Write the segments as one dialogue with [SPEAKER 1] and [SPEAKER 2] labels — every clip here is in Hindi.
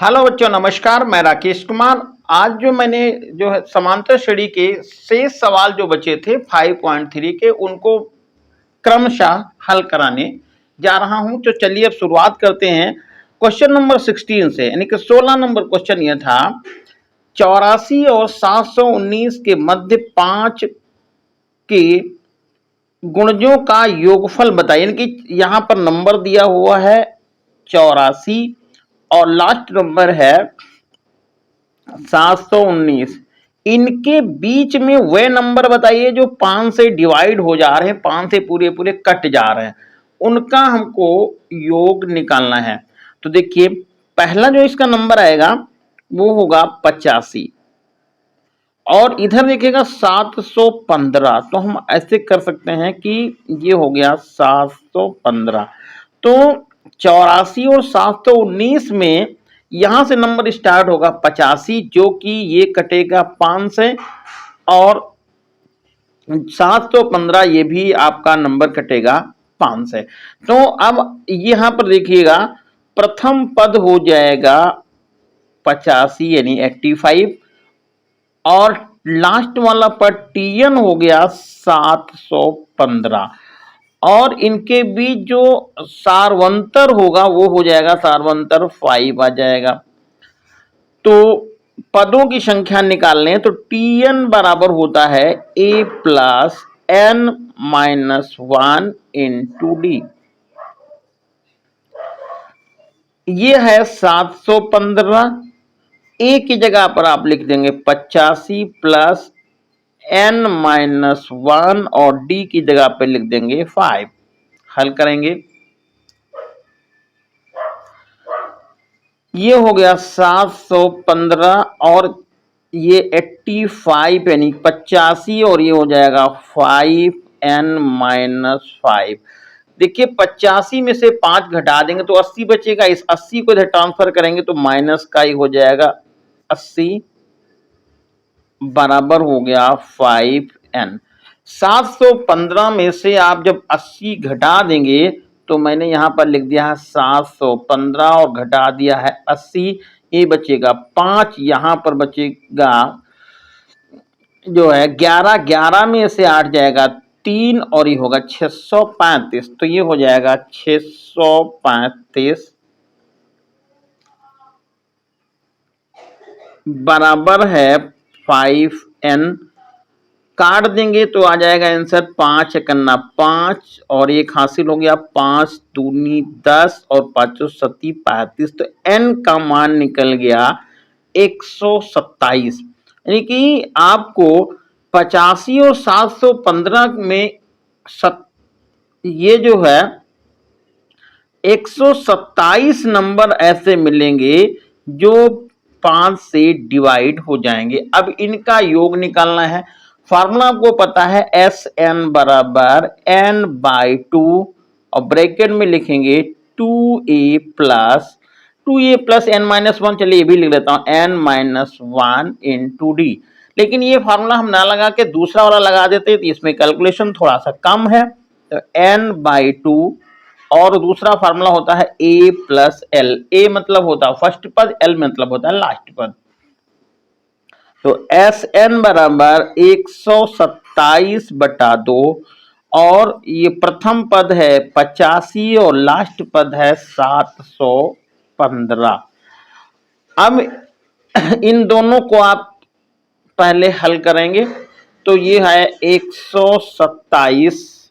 [SPEAKER 1] हेलो बच्चों, नमस्कार। मैं राकेश कुमार। आज जो मैंने जो है समांतर श्रेणी के शेष सवाल जो बचे थे 5.3 के, उनको क्रमशः हल कराने जा रहा हूं। तो चलिए अब शुरुआत करते हैं क्वेश्चन नंबर 16 से। यानी कि 16 नंबर क्वेश्चन यह था, 84 और 719 के मध्य 5 के गुणजों का योगफल बताइए। यानी कि यहाँ पर नंबर दिया हुआ है 84 और लास्ट नंबर है 719। इनके बीच में वे नंबर बताइए जो 5 से डिवाइड हो जा रहे हैं, 5 से पूरे पूरे कट जा रहे हैं, उनका हमको योग निकालना है। तो देखिए, पहला जो इसका नंबर आएगा वो होगा 85 और इधर देखिएगा 715। तो हम ऐसे कर सकते हैं कि ये हो गया 715। तो 84 और 719 में यहां से नंबर स्टार्ट होगा 85, जो कि ये कटेगा 5 से, और 715 ये भी आपका नंबर कटेगा 5 से। तो अब यहां पर देखिएगा, प्रथम पद हो जाएगा 85 यानी 85, और लास्ट वाला पद टीएन हो गया 715, और इनके बीच जो सारवंतर होगा वो हो जाएगा सारवंतर 5 आ जाएगा। तो पदों की संख्या निकाल लें तो टीएन बराबर होता है a plus N minus 1 into d. ये है 715। ए की जगह पर आप लिख देंगे 85 प्लस एन माइनस 1 और डी की जगह पर लिख देंगे 5। हल करेंगे, ये हो गया 715 और ये 85 यानी 85, और ये हो जाएगा 5n माइनस 5। देखिए 85 में से 5 घटा देंगे तो 80 बचेगा। इस 80 को इधर ट्रांसफर करेंगे तो माइनस का ही हो जाएगा 80, बराबर हो गया 5n। 715 में से आप जब 80 घटा देंगे तो मैंने यहां पर लिख दिया है 715 और घटा दिया है 80, ये बचेगा 5। यहां पर बचेगा जो है 11, 11 में से 8 जाएगा 3 और ये होगा 635। तो ये हो जाएगा 635 बराबर है 5n। काट देंगे तो आ जाएगा आंसर 5 एकन्ना 5, और एक हासिल हो गया 5 दूनी 10 और 5 सती 35। तो n का मान निकल गया 127। यानी कि आपको 85 और 715 में ये जो है 127 नंबर ऐसे मिलेंगे जो 5 से डिवाइड हो जाएंगे। अब इनका योग निकालना है। फार्मूला आपको पता है एस एन बराबर एन बाई 2, और ब्रैकेट में लिखेंगे 2a प्लस एन माइनस 1। चलिए ये भी लिख लेता हूं, एन माइनस 1 इंटू डी। लेकिन ये फार्मूला हम ना लगा के दूसरा वाला लगा देते तो इसमें कैलकुलेशन थोड़ा सा कम है। तो एन बाई 2, और दूसरा फार्मूला होता है a प्लस एल। a मतलब होता है फर्स्ट पद, l मतलब होता है लास्ट पद। तो एस एन बराबर 127 बटा 2, और ये प्रथम पद है 85 और लास्ट पद है 715। अब इन दोनों को आप पहले हल करेंगे तो ये है 127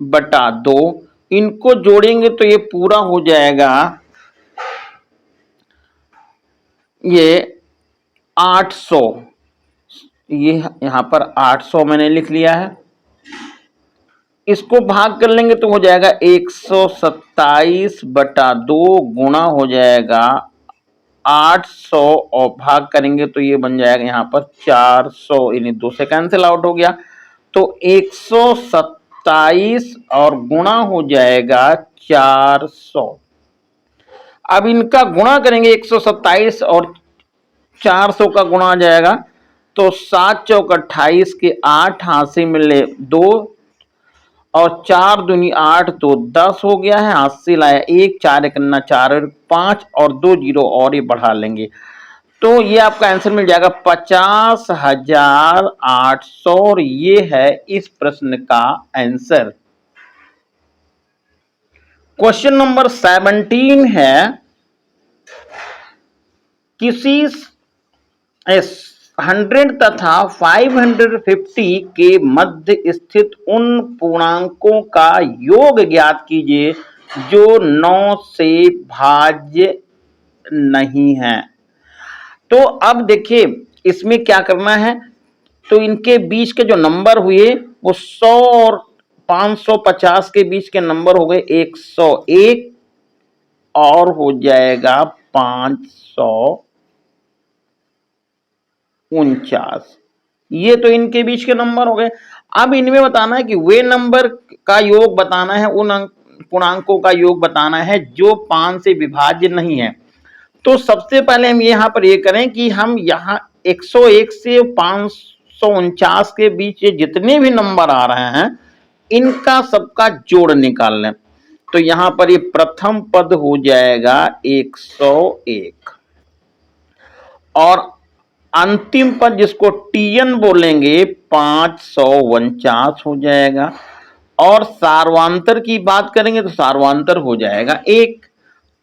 [SPEAKER 1] बटा 2, इनको जोड़ेंगे तो ये पूरा हो जाएगा ये 800। ये यहां पर 800 मैंने लिख लिया है। इसको भाग कर लेंगे तो हो जाएगा 127 बटा 2 गुणा हो जाएगा 800, और भाग करेंगे तो ये बन जाएगा यहां पर 400, यानी 2 से कैंसिल आउट हो गया। तो 127 और गुणा हो जाएगा 400। अब इनका गुणा करेंगे, 127 और 400 का गुणा आ जाएगा तो 7 चौक 28 के 8 हाथ से मिले 2, और 4 दूनी 8 तो 10 हो गया है, हाथ से लाया 1, 4 एकन्ना 4 और 5 और 2 जीरो और ये बढ़ा लेंगे तो ये आपका आंसर मिल जाएगा 50,800 और ये है इस प्रश्न का आंसर। क्वेश्चन नंबर 17 है किसी 100 तथा 550 के मध्य स्थित उन पूर्णांकों का योग ज्ञात कीजिए जो 9 से भाज्य नहीं है। तो अब देखिए इसमें क्या करना है, तो इनके बीच के जो नंबर हुए वो 100 और 550 के बीच के नंबर हो गए 101 और हो जाएगा 549। ये तो इनके बीच के नंबर हो गए। अब इनमें बताना है कि वे नंबर का योग बताना है, उन पूर्णांकों का योग बताना है जो 5 से विभाज्य नहीं है। तो सबसे पहले हम यहाँ पर ये करें कि हम यहाँ 101 से 549 के बीच जितने भी नंबर आ रहे हैं इनका सबका जोड़ निकाल लें। तो यहाँ पर ये प्रथम पद हो जाएगा 101 और अंतिम पद जिसको टीएन बोलेंगे 549 हो जाएगा और सार्वांतर की बात करेंगे तो सार्वांतर हो जाएगा 1।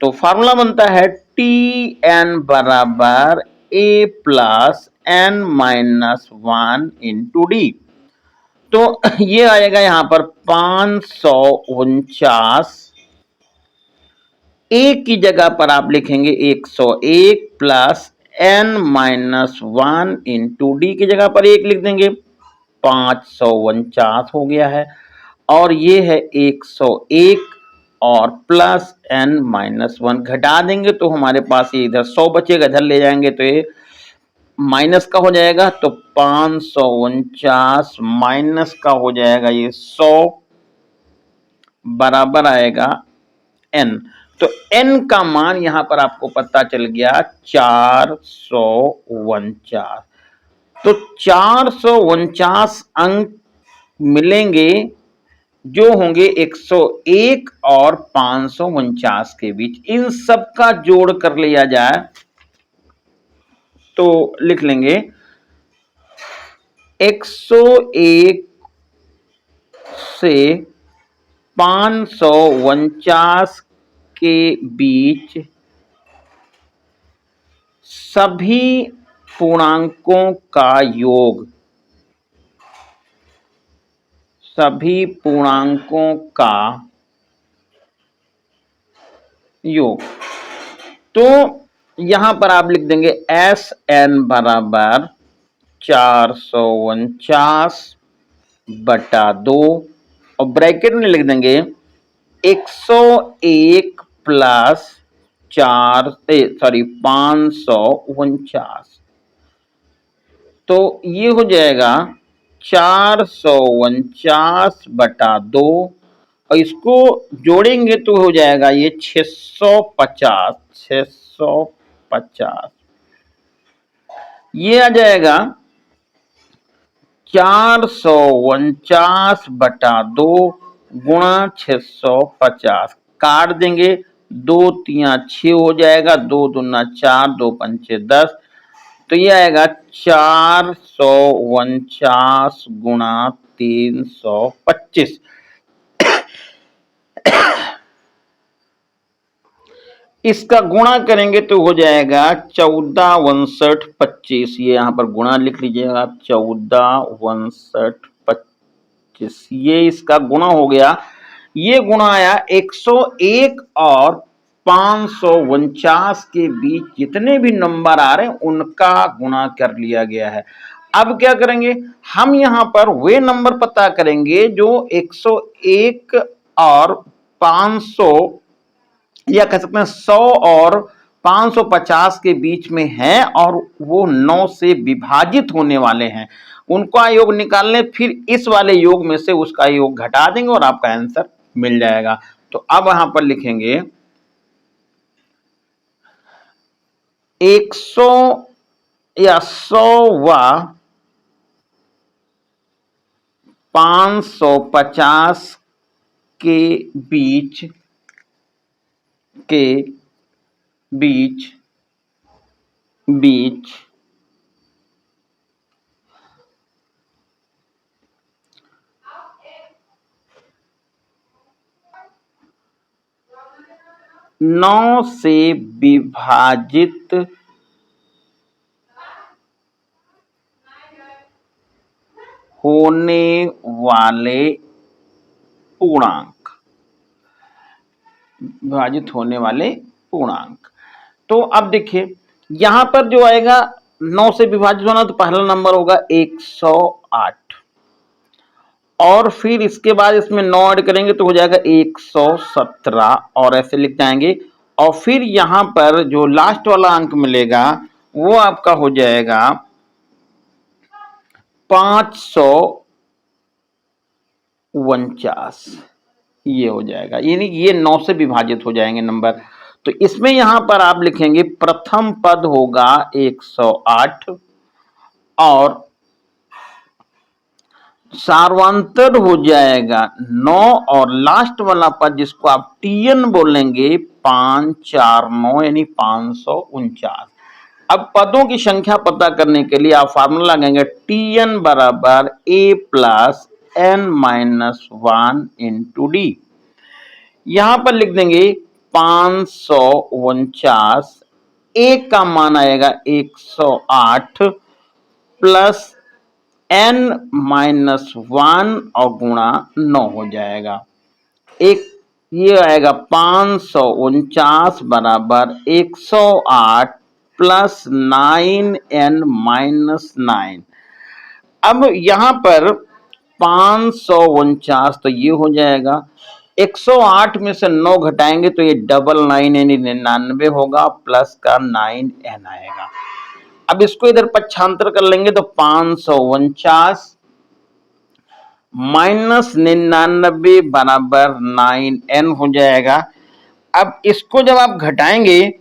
[SPEAKER 1] तो फार्मूला बनता है टी एन बराबर A plus N minus 1 into D. तो ये आएगा यहां पर 549, ए की जगह पर आप लिखेंगे 101 plus N minus 1 into D की जगह पर 1 लिख देंगे, 549 हो गया है और ये है 101 और प्लस एन माइनस 1 घटा देंगे तो हमारे पास ये इधर 100 बचेगा, इधर ले जाएंगे तो ये माइनस का हो जाएगा तो 549 माइनस का हो जाएगा ये 100 बराबर आएगा एन। तो एन का मान यहां पर आपको पता चल गया 449। तो 449 अंक मिलेंगे जो होंगे 101 और 549 के बीच। इन सब का जोड़ कर लिया जाए तो लिख लेंगे 101 से 549 के बीच सभी पूर्णांकों का योग, सभी पूर्णांकों का योग। तो यहां पर आप लिख देंगे एस एन बराबर 449 बटा 2 और ब्रैकेट में लिख देंगे 101 प्लस 549। तो ये हो जाएगा 449 बटा 2 और इसको जोड़ेंगे तो हो जाएगा ये 650 ये आ जाएगा 449 बटा 2 गुणा 650 काट देंगे, 2 3 6 हो जाएगा, 2 दूना 4, 2 पंचे 10 तो ये आएगा 449 गुणा 325। इसका गुणा करेंगे तो हो जाएगा 14 59 25। ये यहाँ पर गुणा लिख लीजिएगा आप 14 59 25 ये इसका गुणा हो गया। ये गुणा आया 101 और 549 के बीच जितने भी नंबर आ रहे हैं उनका गुणा कर लिया गया है। अब क्या करेंगे, हम यहां पर वे नंबर पता करेंगे जो 101 और 500 या कह सकते हैं 100 और 550 के बीच में है और वो 9 से विभाजित होने वाले हैं, उनका योग निकाल लें, फिर इस वाले योग में से उसका योग घटा देंगे और आपका आंसर मिल जाएगा। तो अब यहां पर लिखेंगे 100 या 100 व 550 के बीच बीच बीच 9 से विभाजित होने वाले पूर्णांक, तो अब देखिए यहां पर जो आएगा 9 से विभाजित होना, तो पहला नंबर होगा 108 और फिर इसके बाद इसमें 9 ऐड करेंगे तो हो जाएगा 117 और ऐसे लिख जाएंगे। और फिर यहां पर जो लास्ट वाला अंक मिलेगा वो आपका हो जाएगा 549, ये हो जाएगा, यानी ये 9 से विभाजित हो जाएंगे नंबर। तो इसमें यहां पर आप लिखेंगे प्रथम पद होगा 108 और सार्वंतर हो जाएगा 9 और लास्ट वाला पद जिसको आप टीएन बोलेंगे 549 यानी 549। अब पदों की संख्या पता करने के लिए आप फार्मूला लगाएंगे टीएन बराबर A plus N minus 1 into D. यहां पर लिख देंगे 549, एक का मान आएगा 108 प्लस n माइनस 1 और गुणा 9 हो जाएगा। एक ये आएगा 549 बराबर 108 प्लस 9n माइनस 9। अब यहां पर 549 तो ये हो जाएगा, 108 में से 9 घटाएंगे तो ये 99 यानी 99 होगा, प्लस का 9n आएगा। अब इसको इधर पक्षांतर कर लेंगे तो 549 माइनस 99 बराबर 9n हो जाएगा। अब इसको जब आप घटाएंगे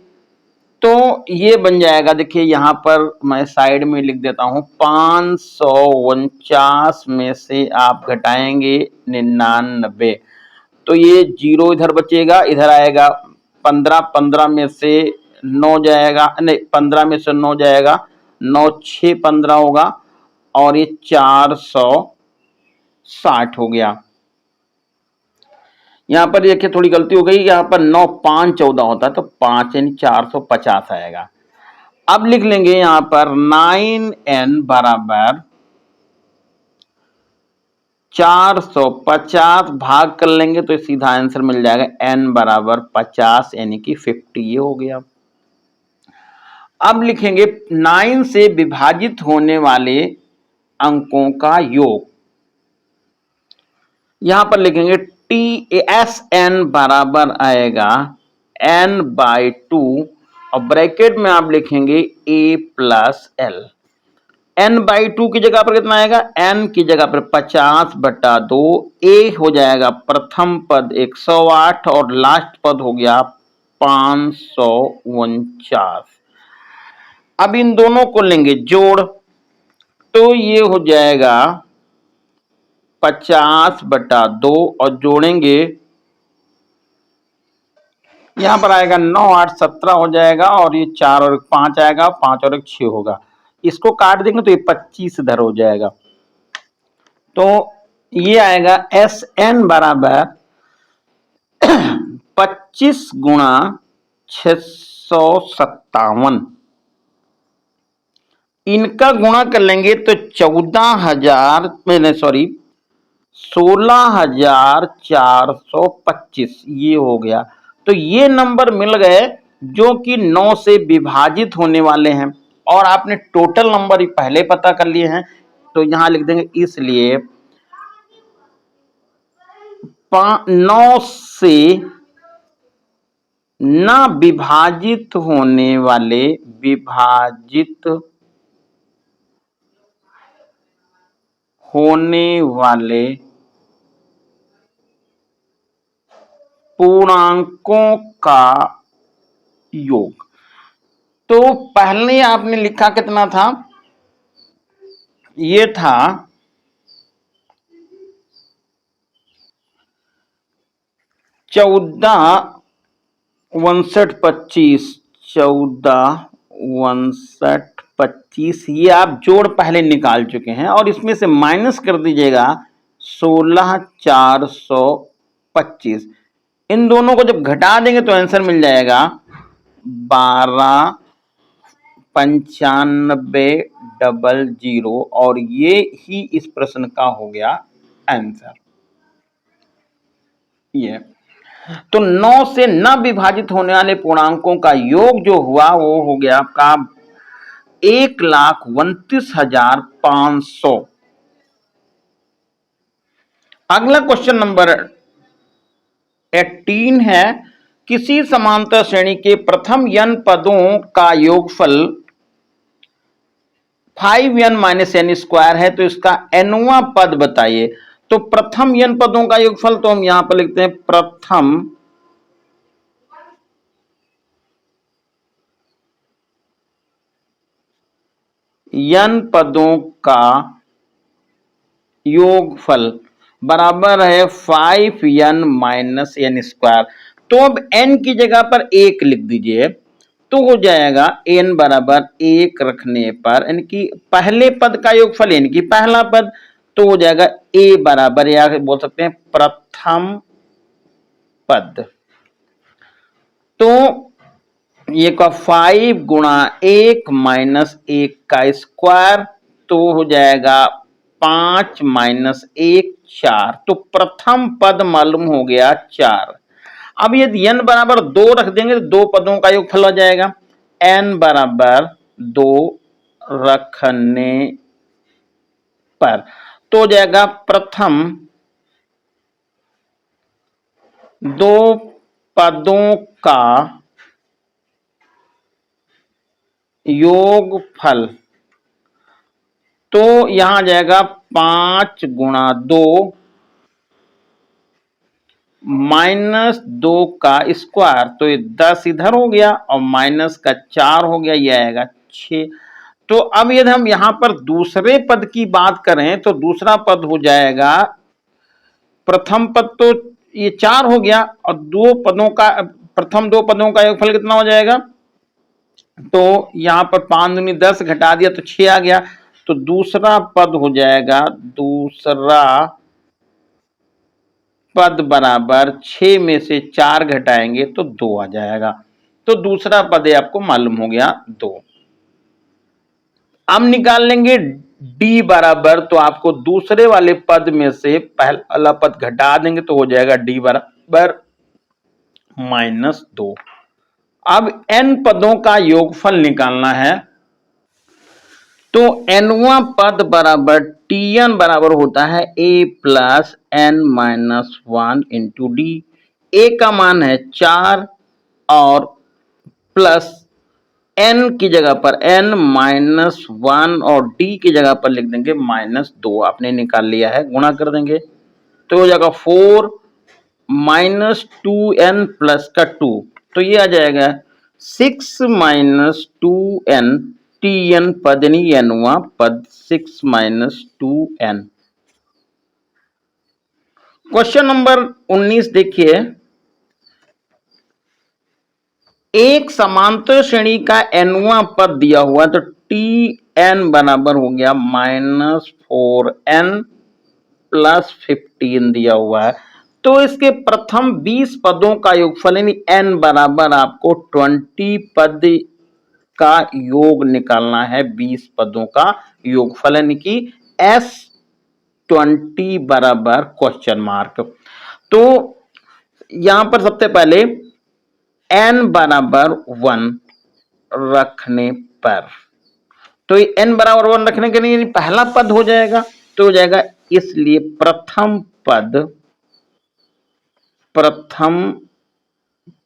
[SPEAKER 1] तो ये बन जाएगा, देखिए यहां पर मैं साइड में लिख देता हूं 549 में से आप घटाएंगे 99 तो ये 0 इधर बचेगा, इधर आएगा 15, 15 में से 9 जाएगा, नहीं 15 में से 9 जाएगा, 9 6 15 होगा और ये 460 हो गया। यहां पर देखिए थोड़ी गलती हो गई, यहां पर 9 5 14 होता है तो 5 यानी 450 आएगा। अब लिख लेंगे यहां पर 9n बराबर 450 भाग कर लेंगे तो सीधा आंसर मिल जाएगा n बराबर 50 यानी कि 50, ये हो गया। अब लिखेंगे 9 से विभाजित होने वाले अंकों का योग। यहां पर लिखेंगे TSN बराबर आएगा n/2 और ब्रैकेट में आप लिखेंगे a प्लस l। n/2 की जगह पर कितना आएगा, n की जगह पर 50/2, a हो जाएगा प्रथम पद 108 और लास्ट पद हो गया 549। अब इन दोनों को लेंगे जोड़ तो ये हो जाएगा 50/2 और जोड़ेंगे यहां पर आएगा 9 8 17 हो जाएगा और ये 4 और 5 आएगा, 5 और 6 होगा, इसको काट देंगे तो ये 25 इधर हो जाएगा। तो ये आएगा SN बराबर 25 गुणा 657, इनका गुणा कर लेंगे तो 16,425 ये हो गया। तो ये नंबर मिल गए जो कि 9 से विभाजित होने वाले हैं और आपने टोटल नंबर ही पहले पता कर लिए हैं तो यहां लिख देंगे, इसलिए 9 से न विभाजित होने वाले पूर्णांकों का योग। तो पहले आपने लिखा कितना था, ये था 14 14 ये आप जोड़ पहले निकाल चुके हैं और इसमें से माइनस कर दीजिएगा 16,425। इन दोनों को जब घटा देंगे तो आंसर मिल जाएगा 12,95,00 और ये ही इस प्रश्न का हो गया आंसर। ये तो 9 से न विभाजित होने वाले पूर्णांकों का योग जो हुआ वो हो गया आपका 1,29,500। अगला क्वेश्चन नंबर 18 है, किसी समांतर श्रेणी के प्रथम n पदों का योगफल 5n माइनस n स्क्वायर है, तो इसका nवां पद बताइए। तो प्रथम n पदों का योगफल तो हम यहां पर लिखते हैं प्रथम n पदों का योगफल बराबर है 5n माइनस n स्क्वायर। तो अब n की जगह पर 1 लिख दीजिए तो हो जाएगा n बराबर 1 रखने पर यानी कि पहले पद का योगफल यानी कि पहला पद, तो हो जाएगा a बराबर या बोल सकते हैं प्रथम पद। तो ये का 5 गुणा 1 माइनस 1 का स्क्वायर तो हो जाएगा 5 माइनस 1 4। तो प्रथम पद मालूम हो गया 4। अब यदि n बराबर 2 रख देंगे तो दो पदों का योगफल हो जाएगा। n बराबर 2 रखने पर तो हो जाएगा प्रथम दो पदों का योगफल, तो यहां जाएगा 5 गुणा 2 माइनस 2 का स्क्वायर, तो ये 10 इधर हो गया और माइनस का 4 हो गया, ये आएगा 6। तो अब यदि हम यहां पर दूसरे पद की बात करें तो दूसरा पद हो जाएगा, प्रथम पद तो ये 4 हो गया और दो पदों का प्रथम दो पदों का योगफल कितना हो जाएगा, तो यहां पर 5 दूनी 10 घटा दिया तो 6 आ गया। तो दूसरा पद हो जाएगा, दूसरा पद बराबर 6 में से 4 घटाएंगे तो 2 आ जाएगा। तो दूसरा पद आपको मालूम हो गया 2। अब निकाल लेंगे d बराबर, तो आपको दूसरे वाले पद में से पहला वाला पद घटा देंगे तो हो जाएगा d बराबर -2। अब n पदों का योगफल निकालना है, तो nवां पद बराबर tn बराबर होता है a plus n minus 1 into D. a का मान है 4 और प्लस n की जगह पर n माइनस 1 और d की जगह पर लिख देंगे -2। आपने निकाल लिया है, गुणा कर देंगे तो हो जाएगा 4 माइनस 2n प्लस का 2, तो ये आ जाएगा 6 माइनस 2n tn पद यानी nवां पद 6 माइनस 2n। क्वेश्चन नंबर 19 देखिए, एक समांतर श्रेणी का nवां पद दिया हुआ तो tn बराबर हो गया -4n प्लस 15 दिया हुआ है। तो इसके प्रथम 20 पदों का योगफल यानी n बराबर आपको 20 पद का योग निकालना है। 20 पदों का योगफल यानी कि S20 बराबर क्वेश्चन मार्क। तो यहां पर सबसे पहले n बराबर 1 रखने पर, तो ये n बराबर 1 रखने के लिए पहला पद हो जाएगा, तो हो जाएगा इसलिए प्रथम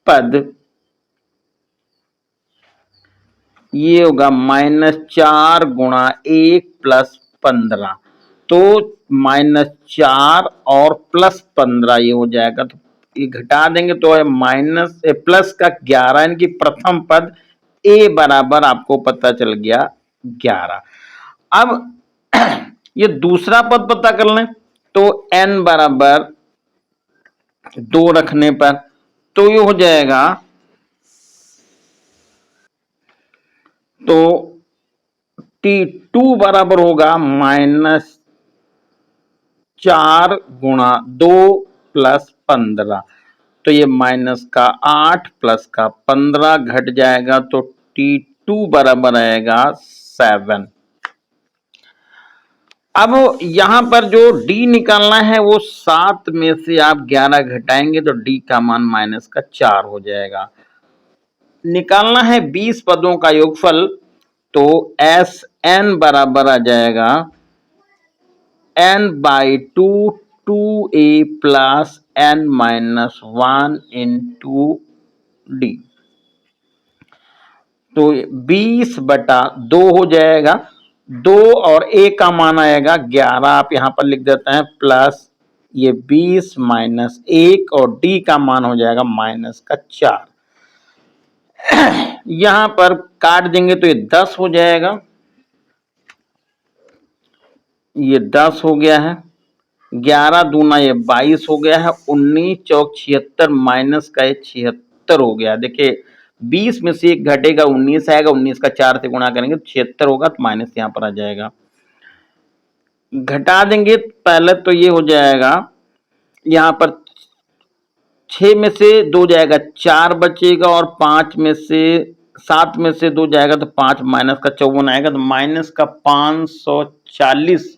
[SPEAKER 1] पद ये होगा -4 गुणा 1 प्लस 15, तो -4 और प्लस 15 ये हो जाएगा। तो ये घटा देंगे तो है माइनस प्लस का 11 यानी कि प्रथम पद a बराबर आपको पता चल गया 11। अब ये दूसरा पद पता कर लें, तो n बराबर 2 रखने पर, तो ये हो जाएगा, तो T2 बराबर होगा -4 गुणा 2 प्लस 15। तो ये -8 प्लस का 15 घट जाएगा, तो T2 बराबर आएगा 7। अब यहां पर जो D निकालना है वो 7 में से आप 11 घटाएंगे तो D का मान -4 हो जाएगा। निकालना है 20 पदों का योगफल, तो SN बराबर आ जाएगा n/2 2a plus n-1 into D। तो 20/2 हो जाएगा, 2 और a का मान आएगा 11, आप यहां पर लिख देते हैं, प्लस ये 20 माइनस 1 और d का मान हो जाएगा -4। यहां पर काट देंगे तो ये 10 हो जाएगा, ये 10 हो गया है, 11 दूना ये 22 हो गया है, 19 चौक 76 माइनस का ये 76 हो गया। देखिए 20 में से 1 घटेगा, 19 आएगा, 19 का 4 से गुणा करेंगे तो 76 होगा, तो माइनस यहाँ पर आ जाएगा। घटा देंगे पहले तो ये हो जाएगा, यहाँ पर 6 में से 2 जाएगा, 4 बचेगा, और 5 में से 7 में से 2 जाएगा तो 5 माइनस का 54 आएगा, तो माइनस का 540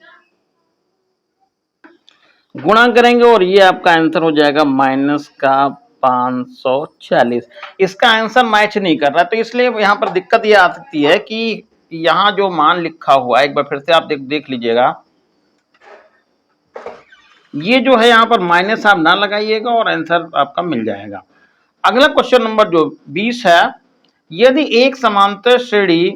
[SPEAKER 1] गुणा करेंगे और ये आपका आंसर हो जाएगा माइनस का 540। इसका आंसर मैच नहीं कर रहा, तो इसलिए यहाँ पर दिक्कत ये आ सकती है कि यहाँ जो मान लिखा हुआ है, एक बार फिर से आप देख लीजिएगा, ये जो है यहाँ पर माइनस आप ना लगाइएगा और आंसर आपका मिल जाएगा। अगला क्वेश्चन नंबर जो 20 है, यदि एक समांतर श्रेणी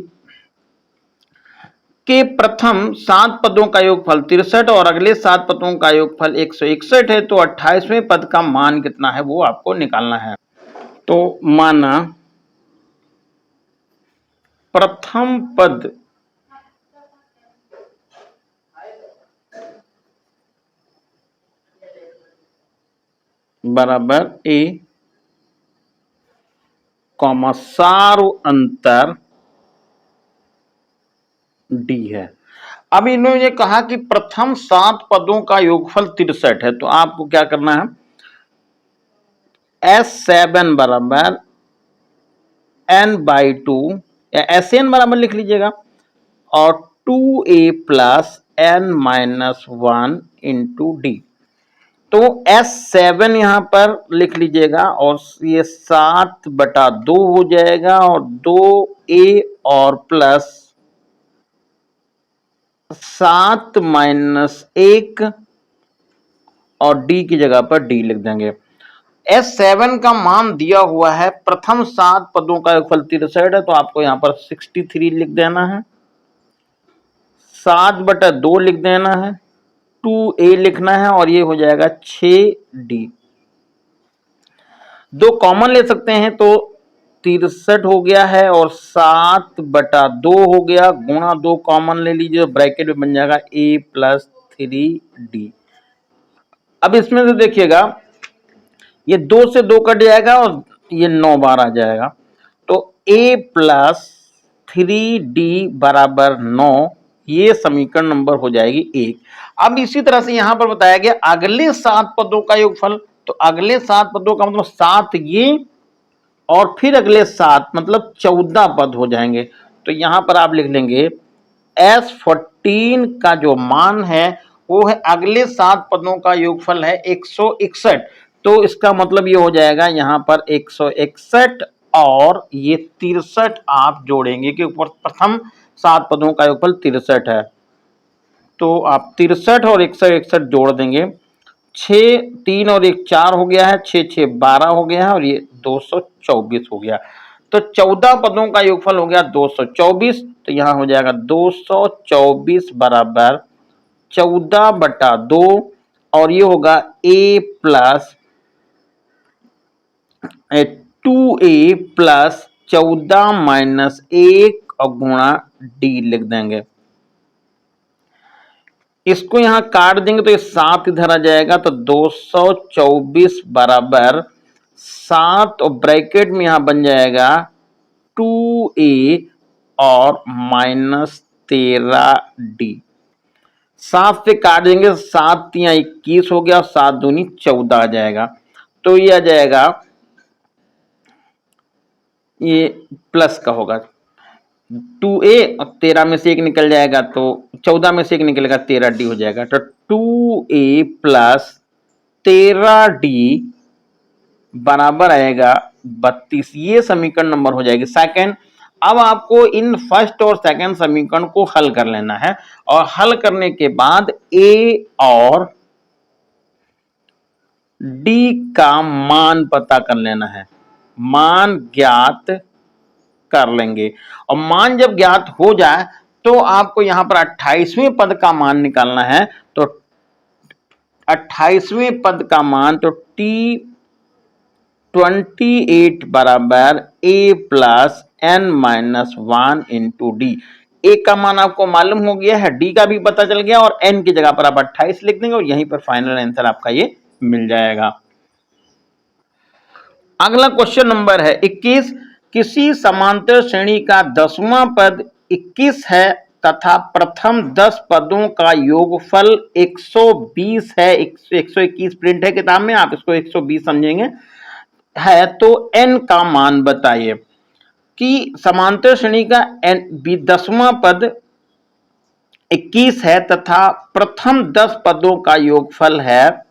[SPEAKER 1] के प्रथम 7 पदों का योगफल 63 और अगले 7 पदों का योगफल 161 है, तो 28वें पद का मान कितना है वो आपको निकालना है। तो माना प्रथम पद बराबर ए कॉमा सारू अंतर डी है। अब इन्होंने कहा कि प्रथम 7 पदों का योगफल 63 है, तो आपको क्या करना है, S7 बराबर n/2 या SN बराबर लिख लीजिएगा, और 2a plus n-1 into D. तो S7 यहां पर लिख लीजिएगा और ये 7/2 हो जाएगा, और 2a और प्लस 7 माइनस 1 और d की जगह पर d लिख देंगे। S7 का मान दिया हुआ है, प्रथम 7 पदों का योगफल 63 है, तो आपको यहां पर 63 लिख देना है, 7/2 लिख देना है, 2a लिखना है, और ये हो जाएगा 6d। 2 कॉमन ले सकते हैं तो 63 हो गया है, और 7/2 हो गया, गुणा 2 कॉमन ले लीजिए, ब्रैकेट में बन जाएगा a प्लस 3d। अब इसमें से देखिएगा, ये 2 से 2 कट जाएगा और ये 9 बार आ जाएगा, तो a प्लस 3d बराबर 9, ये समीकरण नंबर हो जाएगी 1। अब इसी तरह से यहां पर बताया गया अगले 7 पदों का योगफल, तो अगले 7 पदों का मतलब 7 ये और फिर अगले 7 मतलब 14 पद हो जाएंगे। तो यहां पर आप लिख लेंगे S14 का जो मान है वो है अगले 7 पदों का योगफल है 161, तो इसका मतलब ये हो जाएगा यहाँ पर 161 और ये 63 आप जोड़ेंगे, कि ऊपर प्रथम 7 पदों का योगफल 63 है, तो आप 63 और 161 जोड़ देंगे, 6 3 और 1 4 हो गया है, 6 6 12 हो गया है, और ये 224 हो गया। तो 14 पदों का योगफल हो गया 224, तो यहाँ हो जाएगा 224 बराबर 14/2, और ये होगा a plus 2a plus 14 minus 1 और गुणा d लिख देंगे। इसको यहां काट देंगे तो ये 7 इधर आ जाएगा, तो 224 बराबर 7 और ब्रैकेट में यहां बन जाएगा 2a और -13d। 7 से काट देंगे, 7 या 21 हो गया, 7 दूनी 14 आ जाएगा। तो ये आ जाएगा, ये प्लस का होगा 2a और 13 में से एक निकल जाएगा, तो 14 में से एक निकलेगा, 13d हो जाएगा। तो 2a प्लस 13d बराबर आएगा 32। ये समीकरण नंबर हो जाएगी सेकंड। अब आपको इन फर्स्ट और सेकंड समीकरण को हल कर लेना है, और हल करने के बाद a और d का मान पता कर लेना है, मान ज्ञात कर लेंगे। और मान जब ज्ञात हो जाए तो आपको यहां पर 28वें पद का मान निकालना है। तो 28वें पद का मान, तो T28 बराबर a plus n-1 into D. A का मान आपको मालूम हो गया है, डी का भी पता चल गया, और n की जगह पर आप 28 लिख देंगे और यहीं पर फाइनल आंसर आपका ये मिल जाएगा। अगला क्वेश्चन नंबर है 21। किसी समांतर श्रेणी का 10वां पद 21 है तथा प्रथम 10 पदों का योगफल 120 है। 121 प्रिंट है किताब में, आप इसको 120 समझेंगे है। तो n का मान बताइए कि समांतर श्रेणी का 10वां पद 21 है तथा प्रथम 10 पदों का योगफल है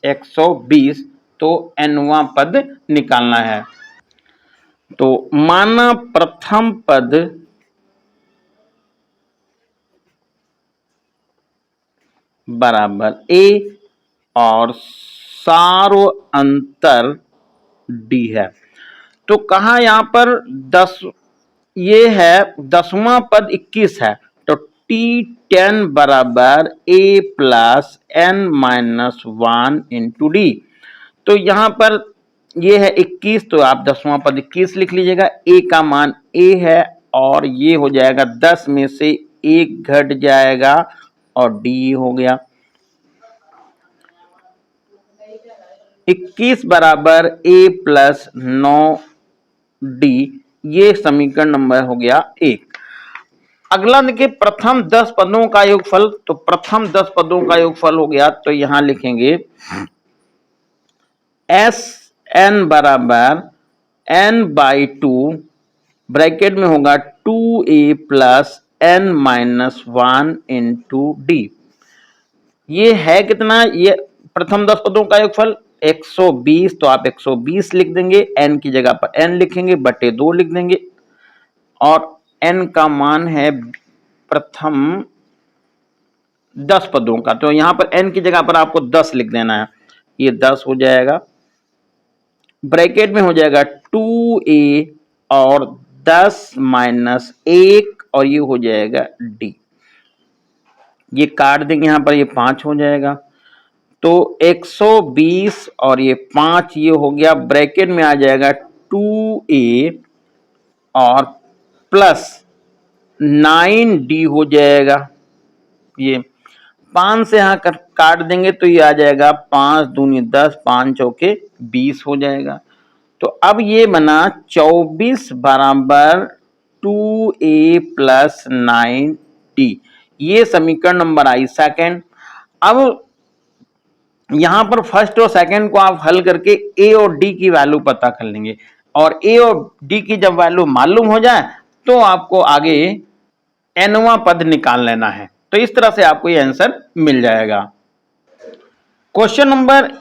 [SPEAKER 1] 120, तो nवां पद निकालना है। तो माना प्रथम पद बराबर a और सारो अंतर d है। तो कहा यहां पर 10, ये है 10वां पद 21 है, तो T10 बराबर a plus n-1 into D. तो यहां पर ये है 21, तो आप 10वां पद 21 लिख लीजिएगा। a का मान a है और ये हो जाएगा 10 में से 1 घट जाएगा और d हो गया। 21 बराबर a प्लस 9d, ये समीकरण नंबर हो गया 1। अगला देखिए प्रथम 10 पदों का योगफल। तो प्रथम 10 पदों का योगफल हो गया, तो यहां लिखेंगे Sn बराबर n/2, ब्रैकेट में होगा 2a plus n-1 into d. ये है कितना, ये प्रथम 10 पदों का योगफल 120, तो आप 120 लिख देंगे, n की जगह पर n लिखेंगे, बटे 2 लिख देंगे, और n का मान है प्रथम 10 पदों का, तो यहां पर n की जगह पर आपको 10 लिख देना है। ये 10 हो जाएगा, ब्रैकेट में हो जाएगा 2a और 10 माइनस 1, और ये हो जाएगा d। ये काट देंगे यहां पर, ये 5 हो जाएगा। तो 120 और ये 5, ये हो गया, ब्रैकेट में आ जाएगा 2a और प्लस 9d हो जाएगा। ये 5 से यहां काट देंगे तो ये आ जाएगा 5 दूनी 10, 5 चौके 20 हो जाएगा। तो अब ये बना 24 बराबर 2a प्लस 9d, ये समीकरण नंबर आई सेकंड। अब यहां पर फर्स्ट और सेकंड को आप हल करके a और d की वैल्यू पता कर लेंगे, और a और d की जब वैल्यू मालूम हो जाए तो आपको आगे nवां पद निकाल लेना है। तो इस तरह से आपको ये आंसर मिल जाएगा। क्वेश्चन नंबर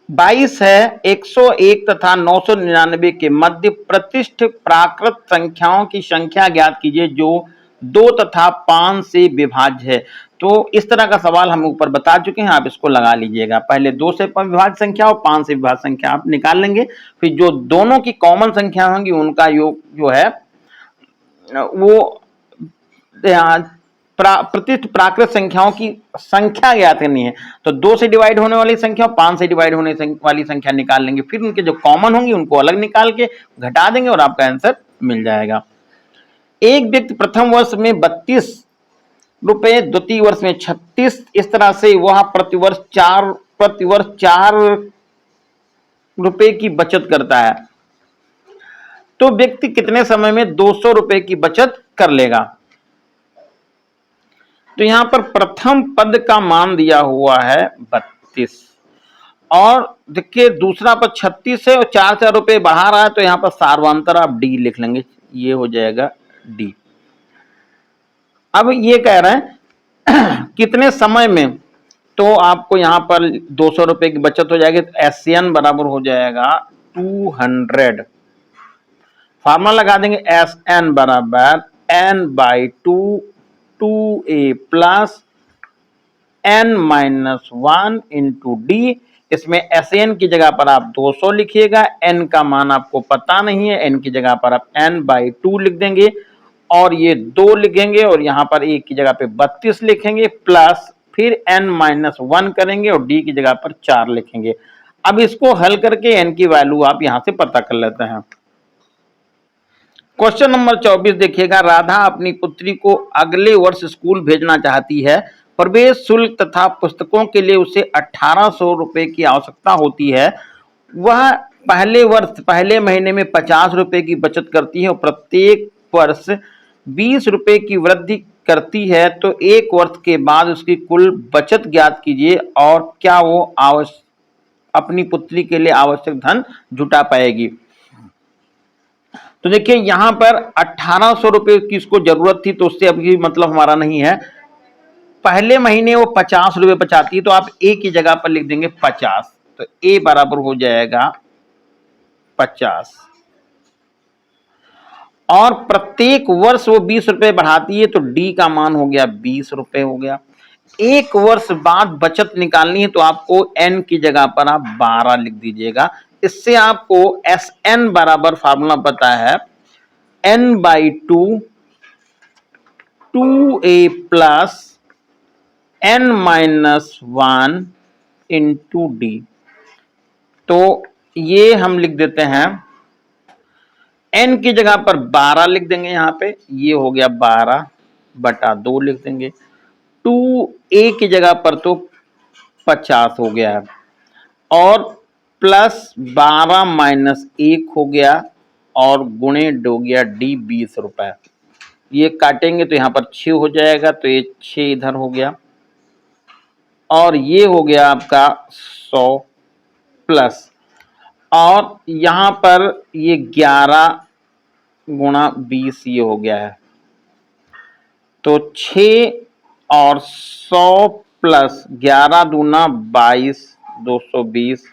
[SPEAKER 1] 22 है 101 तथा 999 के मध्य प्रतिष्ठ प्राकृत संख्याओं की संख्या ज्ञात कीजिए जो 2 तथा 5 से विभाज्य है। तो इस तरह का सवाल हम ऊपर बता चुके हैं, आप इसको लगा लीजिएगा। पहले 2 से विभाज्य संख्या और 5 से विभाज्य संख्या आप निकाल लेंगे, फिर जो दोनों की कॉमन संख्या होंगी उनका योग जो है वो प्रतिष्ठ प्राकृत संख्याओं की संख्या ज्ञात करनी है। तो 2 से डिवाइड होने वाली संख्या और 5 से डिवाइड होने वाली संख्या निकाल लेंगे, फिर उनके जो कॉमन होंगी उनको अलग निकाल के घटा देंगे और आपका आंसर मिल जाएगा। एक व्यक्ति प्रथम वर्ष में 32 रुपए, द्वितीय वर्ष में 36, इस तरह से वह प्रतिवर्ष 4 रुपए की बचत करता है। तो व्यक्ति कितने समय में 200 रुपए की बचत कर लेगा? तो यहां पर प्रथम पद का मान दिया हुआ है 32 और देखिए दूसरा पद 36 है और 4 रुपए बढ़ा रहा है, तो यहां पर सार्वंतर आप डी लिख लेंगे, ये हो जाएगा डी। अब ये कह रहे हैं कितने समय में, तो आपको यहां पर 200 रुपए की बचत हो जाएगी, तो एसएन बराबर हो जाएगा 200। फार्मूला लगा देंगे, एस एन बराबर N by 2a plus n minus 1 into D. इसमें एस एन की जगह पर आप 200 लिखिएगा, n का मान आपको पता नहीं है, n की जगह पर आप n बाई 2 लिख देंगे और ये 2 लिखेंगे और यहां पर a की जगह पे 32 लिखेंगे प्लस फिर n माइनस 1 करेंगे और d की जगह पर 4 लिखेंगे। अब इसको हल करके n की वैल्यू आप यहां से पता कर लेते हैं। क्वेश्चन नंबर 24 देखिएगा, राधा अपनी पुत्री को अगले वर्ष स्कूल भेजना चाहती है। प्रवेश शुल्क तथा पुस्तकों के लिए उसे 1800 रुपए की आवश्यकता होती है। वह पहले महीने में 50 रुपए की बचत करती है और प्रत्येक वर्ष 20 रुपए की वृद्धि करती है, तो एक वर्ष के बाद उसकी कुल बचत ज्ञात कीजिए और क्या वो अपनी पुत्री के लिए आवश्यक धन जुटा पाएगी। तो देखिए यहां पर 1800 रुपए की इसको जरूरत थी, तो उससे अभी मतलब हमारा नहीं है। पहले महीने वो 50 रुपए बचाती है, तो आप ए की जगह पर लिख देंगे 50, तो ए बराबर हो जाएगा 50। और प्रत्येक वर्ष वो 20 रुपए बढ़ाती है, तो डी का मान हो गया 20 रुपए हो गया। एक वर्ष बाद बचत निकालनी है, तो आपको एन की जगह पर आप 12 लिख दीजिएगा। इससे आपको एस एन बराबर फार्मूला पता है, n by 2a plus n minus 1 into D. तो ये हम लिख देते हैं, n की जगह पर 12 लिख देंगे, यहां पे ये हो गया 12 बटा 2 लिख देंगे। 2a की जगह पर तो 50 हो गया है और प्लस 12 माइनस 1 हो गया और गुणे हो गया डी 20 रुपए। ये काटेंगे तो यहां पर 6 हो जाएगा, तो ये 6 इधर हो गया और ये हो गया आपका 100 प्लस, और यहां पर ये 11 गुणा 20 ये हो गया है, तो 6 और 100 प्लस 11 दूना 22, 220।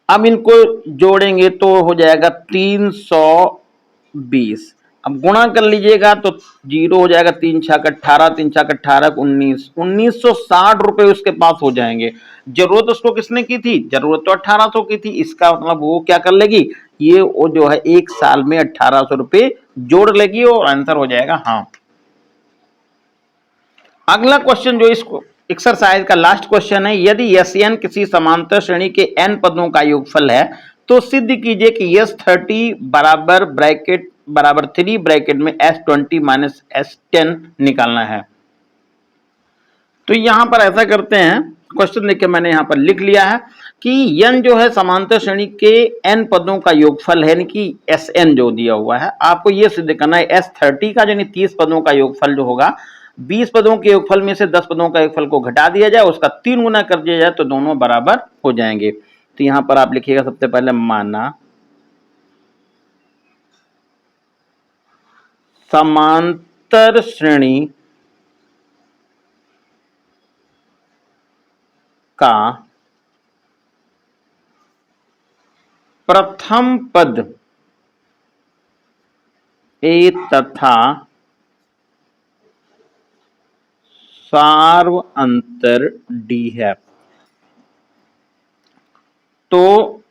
[SPEAKER 1] अब इनको जोड़ेंगे तो हो जाएगा 320। अब गुणा कर लीजिएगा तो 0 हो जाएगा, 3 छक 18, 3 छक 18, 19, 1960 रुपए उसके पास हो जाएंगे। जरूरत उसको किसने की थी? जरूरत तो 1800 की थी। इसका मतलब वो क्या कर लेगी, ये वो जो है एक साल में 1800 रुपए जोड़ लेगी और आंसर हो जाएगा हाँ। अगला क्वेश्चन जो इसको एक्सरसाइज का लास्ट क्वेश्चन है, यदि एन किसी समांतर श्रेणी के n पदों का योगफल है तो सिद्ध कीजिए कि S30 बराबर 3 ब्रैकेट में S20 माइनस S10 निकालना है। तो यहां पर ऐसा करते हैं, क्वेश्चन देखिए मैंने यहां पर लिख लिया है कि n जो है समांतर श्रेणी के n पदों का योगफल है, यानी कि Sn जो दिया हुआ है, आपको यह सिद्ध करना है S30 का यानी 30 पदों का योगफल जो होगा 20 पदों के योगफल में से 10 पदों का योगफल को घटा दिया जाए, उसका 3 गुना कर दिया जाए तो दोनों बराबर हो जाएंगे। तो यहां पर आप लिखिएगा सबसे पहले माना समांतर श्रेणी का प्रथम पद ए तथा सार्वअंतर डी है। तो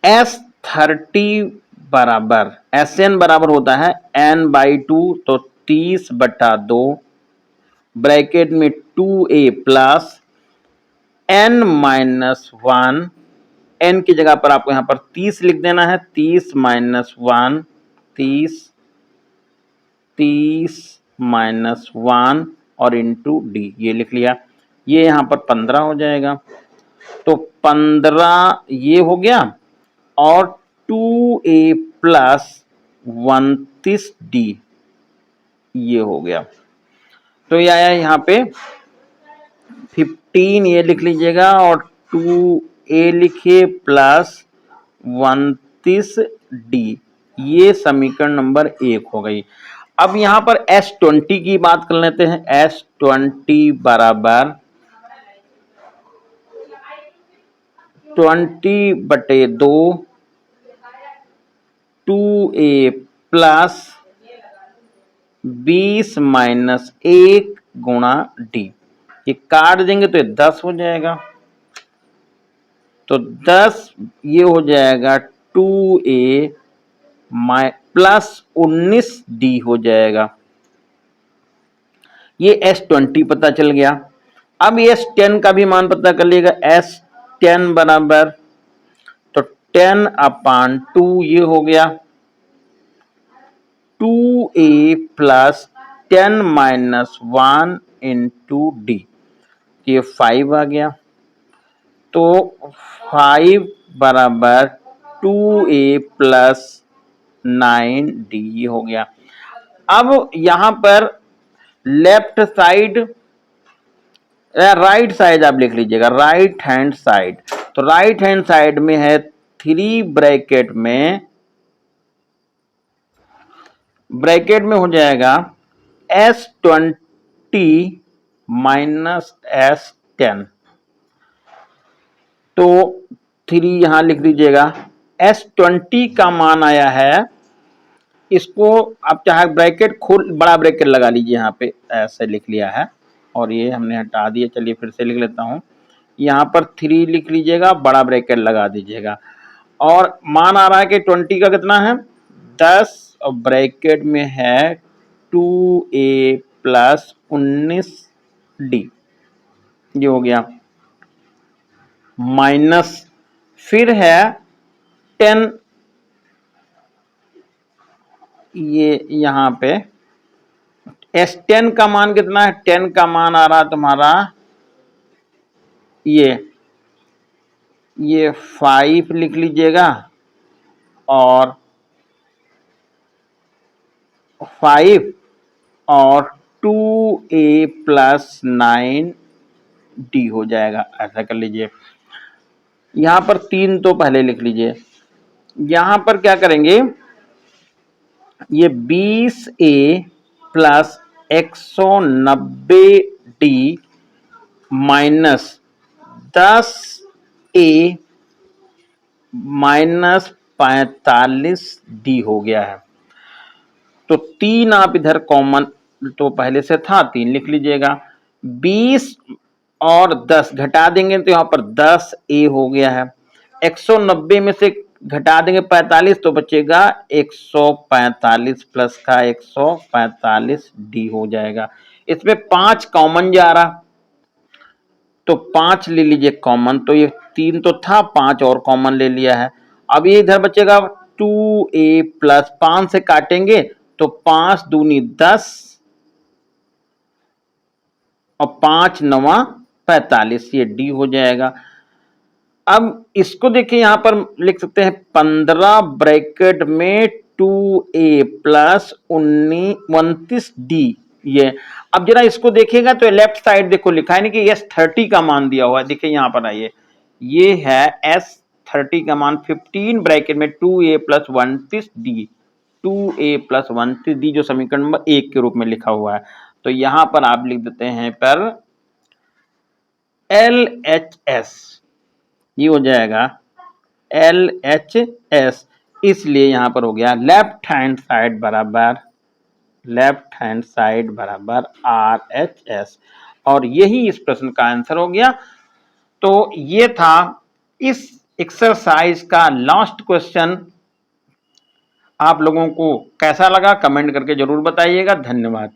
[SPEAKER 1] S30 बराबर Sn बराबर होता है n बाई 2, तो 30 बटा 2 ब्रैकेट में 2a plus n minus 1, n की जगह पर आपको यहां पर 30 लिख देना है, 30 माइनस 1 30, 30 माइनस 1 और इंटू डी, ये लिख लिया। ये यहाँ पर 15 हो जाएगा, तो 15 ये हो गया और 2a प्लस 29d ये हो गया। तो ये आया यहाँ पे 15 ये लिख लीजिएगा और 2a लिखिए प्लस 29d, ये समीकरण नंबर 1 हो गई। अब यहाँ पर S20 की बात कर लेते हैं। S20 बराबर 20/2 2a प्लस 20 माइनस 1 गुणा डी, ये काट देंगे तो ये 10 हो जाएगा, तो 10 ये हो जाएगा 2a प्लस 19d हो जाएगा। ये S20 पता चल गया। अब S10 का भी मान पता कर लिएगा। S10 बराबर तो 10/2 ये हो गया 2a plus 10 minus 1 into d, ये 5 आ गया, तो 5 बराबर 2a प्लस 9d ये हो गया। अब यहां पर लेफ्ट साइड, राइट साइड आप लिख लीजिएगा, राइट हैंड साइड। तो राइट हैंड साइड में है 3 ब्रैकेट में हो जाएगा S20 माइनस S10, तो 3 यहां लिख दीजिएगा। S20 का मान आया है, इसको आप चाहे ब्रैकेट खोल, बड़ा ब्रैकेट लगा लीजिए, यहाँ पे ऐसे लिख लिया है और ये हमने हटा दिया। चलिए फिर से लिख लेता हूँ, यहाँ पर 3 लिख लीजिएगा, बड़ा ब्रैकेट लगा दीजिएगा और मान आ रहा है कि 20 का कितना है 10 और ब्रैकेट में है 2a प्लस 19d ये हो गया, माइनस फिर है 10, ये यहाँ पे S10 का मान कितना है, 10 का मान आ रहा तुम्हारा ये 5 लिख लीजिएगा और 5 और 2a प्लस 9d हो जाएगा। ऐसा कर लीजिए, यहां पर 3 तो पहले लिख लीजिए। यहां पर क्या करेंगे, ये 20a plus 190d minus 10a minus 45d हो गया है। तो 3 आप इधर कॉमन तो पहले से था, 3 लिख लीजिएगा। 20 और 10 घटा देंगे तो यहाँ पर 10a हो गया है। 190 में से घटा देंगे 45 तो बचेगा 145 प्लस का 145d हो जाएगा। इसमें 5 कॉमन जा रहा, तो 5 ले लीजिए कॉमन, तो ये 3 तो था, 5 और कॉमन ले लिया है। अब ये इधर बचेगा 2a प्लस 5 से काटेंगे तो 5 दूनी 10 और 5 9 45, ये d हो जाएगा। अब इसको देखिए, यहां पर लिख सकते हैं 15 ब्रैकेट में 2a प्लस 29d ये। अब जरा इसको देखिएगा तो लेफ्ट साइड देखो लिखा है ना कि S30 का मान दिया हुआ है। देखिए यहां पर आइए, ये है S30 का मान 15 ब्रैकेट में 2a plus 29d, 2a plus 29d जो समीकरण नंबर 1 के रूप में लिखा हुआ है। तो यहां पर आप लिख देते हैं पर LHS, ये हो जाएगा LHS, इसलिए यहां पर हो गया लेफ्ट हैंड साइड बराबर RHS, और यही इस प्रश्न का आंसर हो गया। तो ये था इस एक्सरसाइज का लास्ट क्वेश्चन। आप लोगों को कैसा लगा कमेंट करके जरूर बताइएगा। धन्यवाद।